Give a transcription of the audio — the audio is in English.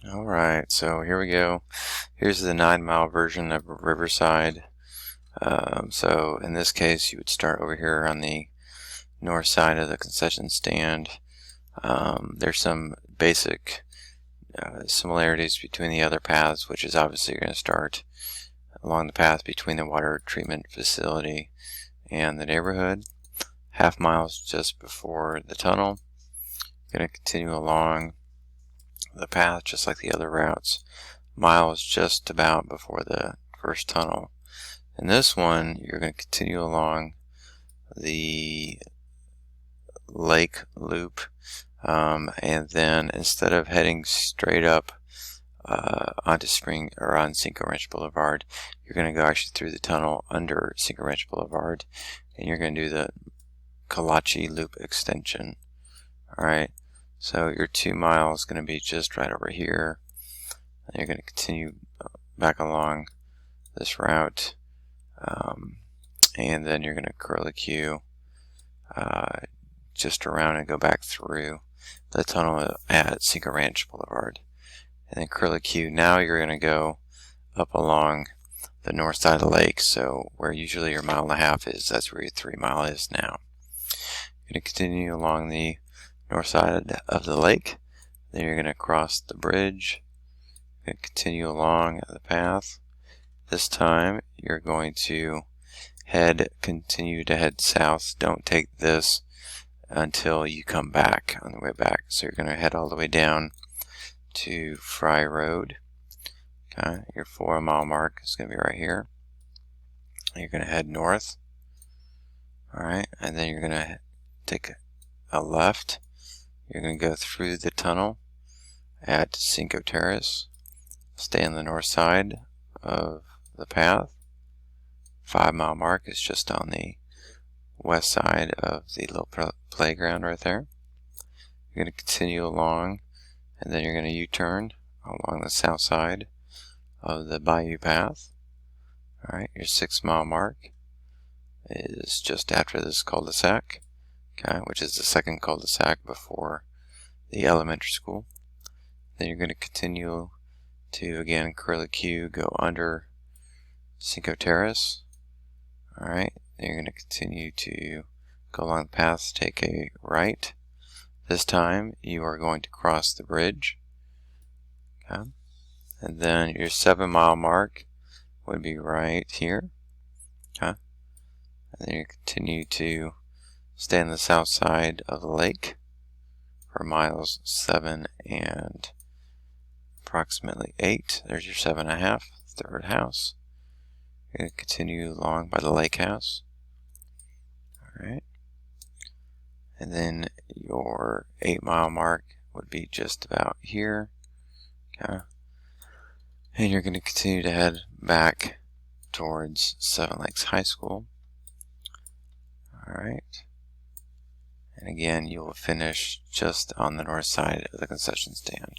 Alright, so here we go. Here's the 9-mile version of Riverside. So in this case, you would start over here on the north side of the concession stand. There's some basic similarities between the other paths, which is obviously going to start along the path between the water treatment facility and the neighborhood. Half mile just before the tunnel. Going to continue along the path just like the other routes. Mile is just about before the first tunnel. In this one, you're going to continue along the lake loop, and then instead of heading straight up onto Spring or on Cinco Ranch Boulevard, you're going to go actually through the tunnel under Cinco Ranch Boulevard, and you're going to do the Kalachi Loop extension. Alright, so your 2 miles is going to be just right over here, and you're going to continue back along this route, and then you're going to curlicue just around and go back through the tunnel at Cinco Ranch Boulevard. And then curlicue, now you're going to go up along the north side of the lake, so where usually your 1.5 miles is, that's where your 3 mile is now. You're going to continue along the north side of the lake, then you're going to cross the bridge, you're going to continue along the path. This time you're going to continue to head south. Don't take this until you come back on the way back. So you're going to head all the way down to Fry Road. Okay, your 4 mile mark is going to be right here. You're going to head north. Alright, and then you're going to take a left. You're going to go through the tunnel at Cinco Terrace. Stay on the north side of the path. 5 mile mark is just on the west side of the little playground right there. You're going to continue along, and then you're going to U-turn along the south side of the Bayou Path. Alright, your 6 mile mark is just after this cul-de-sac, okay, which is the second cul-de-sac before the elementary school. Then you're going to continue to, again, curlicue, go under Cinco Terrace. Alright, then you're going to continue to go along the path, take a right. This time you are going to cross the bridge. Okay. And then your 7 mile mark would be right here. Okay. And then you continue to stay on the south side of the lake for miles 7 and approximately 8. There's your 7.5, third house. You're going to continue along by the lake house. Alright. And then your 8 mile mark would be just about here. Okay. And you're going to continue to head back towards Seven Lakes High School. Alright. And again, you will finish just on the north side of the concession stand.